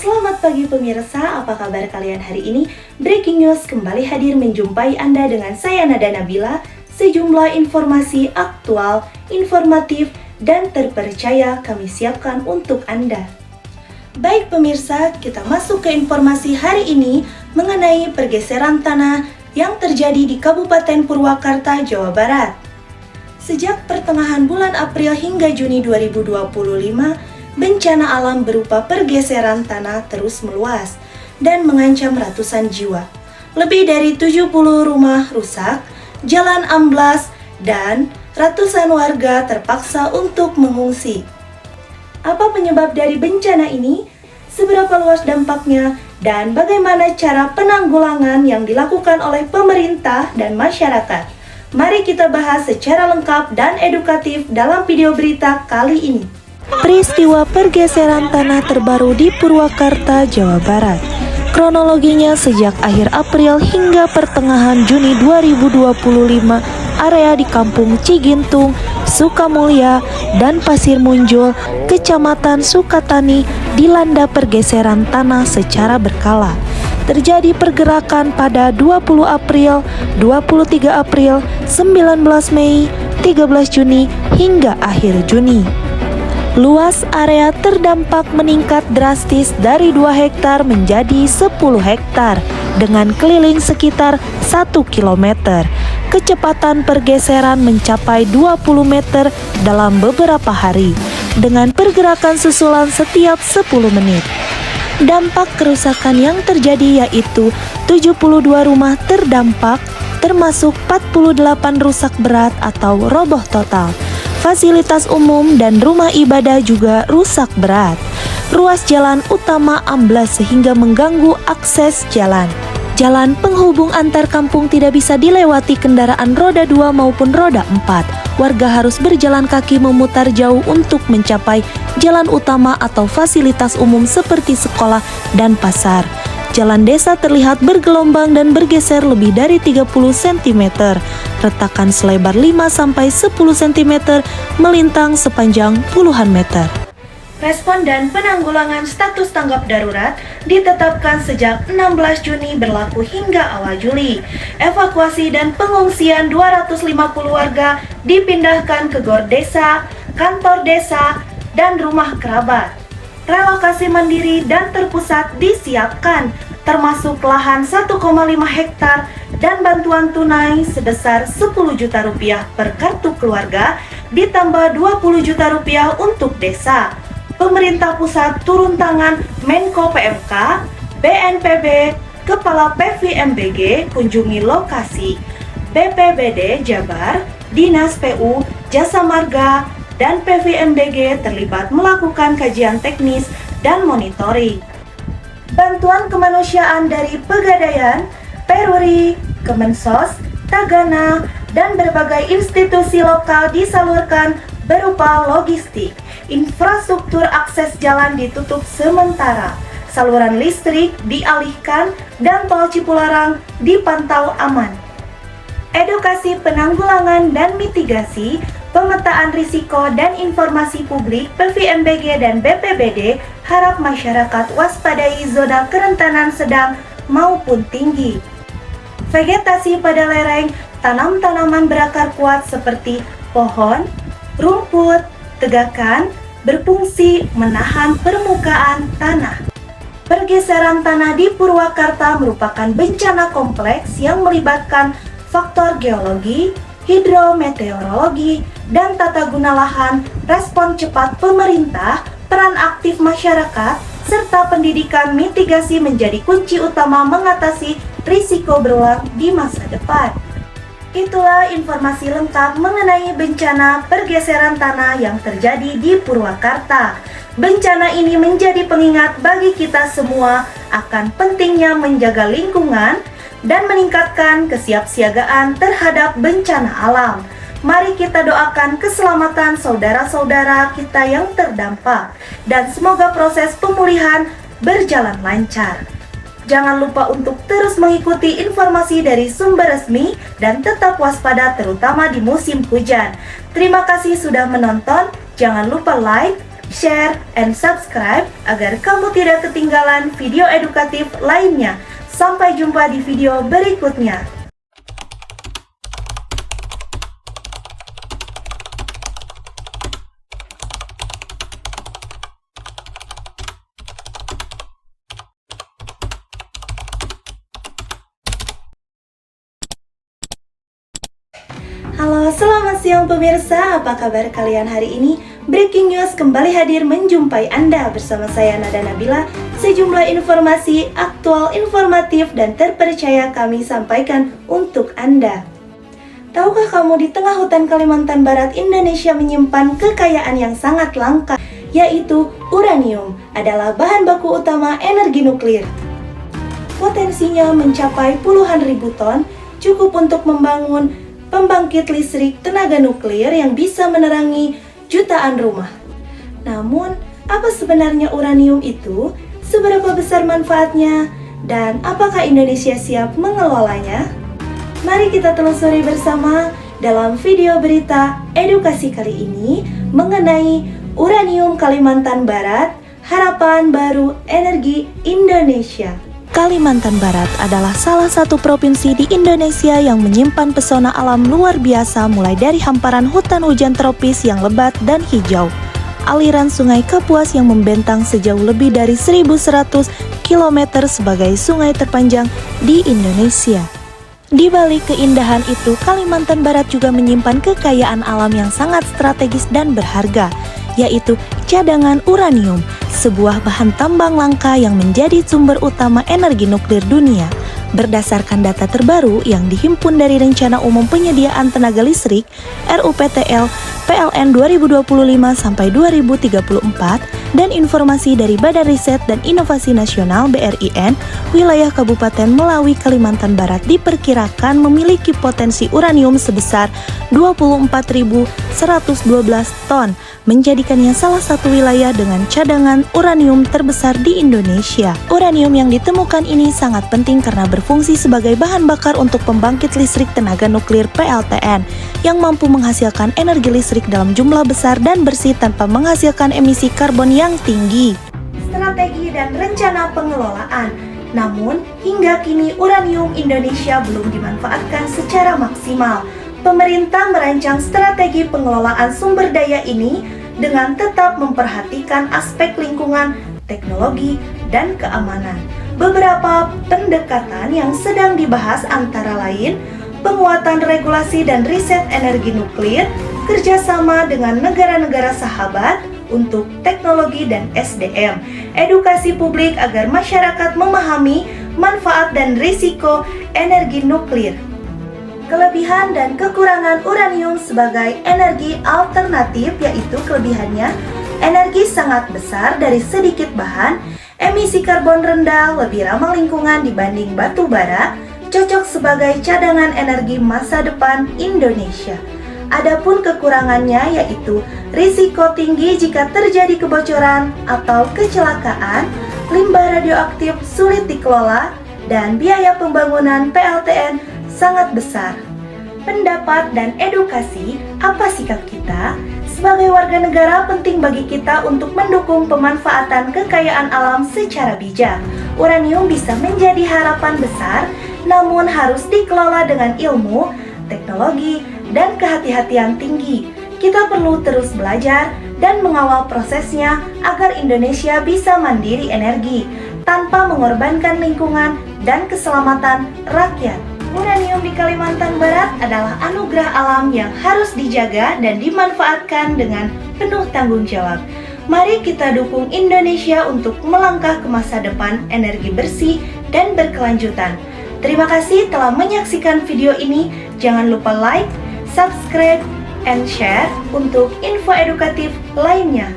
Selamat pagi pemirsa, apa kabar kalian hari ini? Breaking News kembali hadir menjumpai Anda dengan saya Nada Nabila. Sejumlah informasi aktual, informatif, dan terpercaya kami siapkan untuk Anda. Baik pemirsa, kita masuk ke informasi hari ini mengenai pergeseran tanah yang terjadi di Kabupaten Purwakarta, Jawa Barat. Sejak pertengahan bulan April hingga Juni 2025, bencana alam berupa pergeseran tanah terus meluas dan mengancam ratusan jiwa. Lebih dari 70 rumah rusak, jalan amblas, dan ratusan warga terpaksa untuk mengungsi. Apa penyebab dari bencana ini? Seberapa luas dampaknya? Dan bagaimana cara penanggulangan yang dilakukan oleh pemerintah dan masyarakat? Mari kita bahas secara lengkap dan edukatif dalam video berita kali ini. Peristiwa pergeseran tanah terbaru di Purwakarta, Jawa Barat. Kronologinya sejak akhir April hingga pertengahan Juni 2025, area di Kampung Cigintung, Sukamulya, dan Pasir Munjul, Kecamatan Sukatani, dilanda pergeseran tanah secara berkala. Terjadi pergerakan pada 20 April, 23 April, 19 Mei, 13 Juni, hingga akhir Juni. Luas area terdampak meningkat drastis dari 2 hektar menjadi 10 hektar dengan keliling sekitar 1 km. Kecepatan pergeseran mencapai 20 meter dalam beberapa hari dengan pergerakan susulan setiap 10 menit. Dampak kerusakan yang terjadi yaitu 72 rumah terdampak, termasuk 48 rusak berat atau roboh total. Fasilitas umum dan rumah ibadah juga rusak berat. Ruas jalan utama amblas sehingga mengganggu akses jalan. Jalan penghubung antar kampung tidak bisa dilewati kendaraan roda 2 maupun roda 4. Warga harus berjalan kaki memutar jauh untuk mencapai jalan utama atau fasilitas umum seperti sekolah dan pasar. Jalan desa terlihat bergelombang dan bergeser lebih dari 30 cm. Retakan selebar 5-10 cm melintang sepanjang puluhan meter. Respon dan penanggulangan status tanggap darurat ditetapkan sejak 16 Juni berlaku hingga awal Juli. Evakuasi dan pengungsian 250 warga dipindahkan ke gor desa, kantor desa, dan rumah kerabat. Relokasi mandiri dan terpusat disiapkan, termasuk lahan 1,5 hektar dan bantuan tunai sebesar 10 juta rupiah per kartu keluarga, ditambah 20 juta rupiah untuk desa. Pemerintah pusat turun tangan Menko PMK, BNPB, Kepala PVMBG kunjungi lokasi. BPBD Jabar, Dinas PU, Jasa Marga, dan PVMBG terlibat melakukan kajian teknis dan monitoring. Bantuan kemanusiaan dari Pegadaian, Peruri, Kemensos, Tagana, dan berbagai institusi lokal disalurkan berupa logistik. Infrastruktur akses jalan ditutup sementara, saluran listrik dialihkan, dan tol Cipularang dipantau aman. Edukasi penanggulangan dan mitigasi, pemetaan risiko dan informasi publik PVMBG dan BPBD harap masyarakat waspadai zona kerentanan sedang maupun tinggi. Vegetasi pada lereng, tanam-tanaman berakar kuat seperti pohon, rumput, tegakan, berfungsi menahan permukaan tanah. Pergeseran tanah di Purwakarta merupakan bencana kompleks yang melibatkan faktor geologi, hidrometeorologi, dan tata guna lahan, respon cepat pemerintah, peran aktif masyarakat, serta pendidikan mitigasi menjadi kunci utama mengatasi risiko berulang di masa depan. Itulah informasi lengkap mengenai bencana pergeseran tanah yang terjadi di Purwakarta. Bencana ini menjadi pengingat bagi kita semua akan pentingnya menjaga lingkungan dan meningkatkan kesiapsiagaan terhadap bencana alam. Mari kita doakan keselamatan saudara-saudara kita yang terdampak dan semoga proses pemulihan berjalan lancar. Jangan lupa untuk terus mengikuti informasi dari sumber resmi dan tetap waspada terutama di musim hujan. Terima kasih sudah menonton. Jangan lupa like, share, and subscribe agar kamu tidak ketinggalan video edukatif lainnya. Sampai jumpa di video berikutnya. Halo, selamat siang pemirsa. Apa kabar kalian hari ini? Breaking News kembali hadir menjumpai Anda bersama saya Nada Nabila. Sejumlah informasi aktual, informatif, dan terpercaya kami sampaikan untuk Anda. Tahukah kamu di tengah hutan Kalimantan Barat, Indonesia menyimpan kekayaan yang sangat langka, yaitu uranium adalah bahan baku utama energi nuklir. Potensinya mencapai puluhan ribu ton, cukup untuk membangun pembangkit listrik tenaga nuklir yang bisa menerangi jutaan rumah. Namun, apa sebenarnya uranium itu? Seberapa besar manfaatnya? Dan apakah Indonesia siap mengelolanya? Mari kita telusuri bersama dalam video berita edukasi kali ini mengenai uranium Kalimantan Barat, harapan baru energi Indonesia. Kalimantan Barat adalah salah satu provinsi di Indonesia yang menyimpan pesona alam luar biasa, mulai dari hamparan hutan hujan tropis yang lebat dan hijau, aliran sungai Kapuas yang membentang sejauh lebih dari 1.100 km sebagai sungai terpanjang di Indonesia. Di balik keindahan itu, Kalimantan Barat juga menyimpan kekayaan alam yang sangat strategis dan berharga, yaitu cadangan uranium, sebuah bahan tambang langka yang menjadi sumber utama energi nuklir dunia. Berdasarkan data terbaru yang dihimpun dari Rencana Umum Penyediaan Tenaga Listrik (RUPTL) PLN 2025 sampai 2034 dan informasi dari Badan Riset dan Inovasi Nasional (BRIN), wilayah Kabupaten Melawi, Kalimantan Barat diperkirakan memiliki potensi uranium sebesar 24.112 ton, menjadikannya salah satu wilayah dengan cadangan uranium terbesar di Indonesia. Uranium yang ditemukan ini sangat penting karena berfungsi sebagai bahan bakar untuk pembangkit listrik tenaga nuklir PLTN yang mampu menghasilkan energi listrik dalam jumlah besar dan bersih tanpa menghasilkan emisi karbon yang tinggi. Strategi dan rencana pengelolaan. Namun, hingga kini uranium Indonesia belum dimanfaatkan secara maksimal. Pemerintah merancang strategi pengelolaan sumber daya ini dengan tetap memperhatikan aspek lingkungan, teknologi, dan keamanan. Beberapa pendekatan yang sedang dibahas antara lain penguatan regulasi dan riset energi nuklir, kerjasama dengan negara-negara sahabat untuk teknologi dan SDM, edukasi publik agar masyarakat memahami manfaat dan risiko energi nuklir. Kelebihan dan kekurangan uranium sebagai energi alternatif, yaitu kelebihannya energi sangat besar dari sedikit bahan, emisi karbon rendah, lebih ramah lingkungan dibanding batu bara, cocok sebagai cadangan energi masa depan Indonesia. Adapun kekurangannya yaitu risiko tinggi jika terjadi kebocoran atau kecelakaan, limbah radioaktif sulit dikelola, dan biaya pembangunan PLTN sangat besar. Pendapat dan edukasi, apa sikap kita? Sebagai warga negara, penting bagi kita untuk mendukung pemanfaatan kekayaan alam secara bijak. Uranium bisa menjadi harapan besar, namun harus dikelola dengan ilmu, teknologi, dan kehati-hatian tinggi. Kita perlu terus belajar dan mengawal prosesnya agar Indonesia bisa mandiri energi tanpa mengorbankan lingkungan dan keselamatan rakyat. Uranium di Kalimantan Barat adalah anugerah alam yang harus dijaga dan dimanfaatkan dengan penuh tanggung jawab. Mari kita dukung Indonesia untuk melangkah ke masa depan energi bersih dan berkelanjutan. Terima kasih telah menyaksikan video ini. Jangan lupa like, subscribe, and share untuk info edukatif lainnya.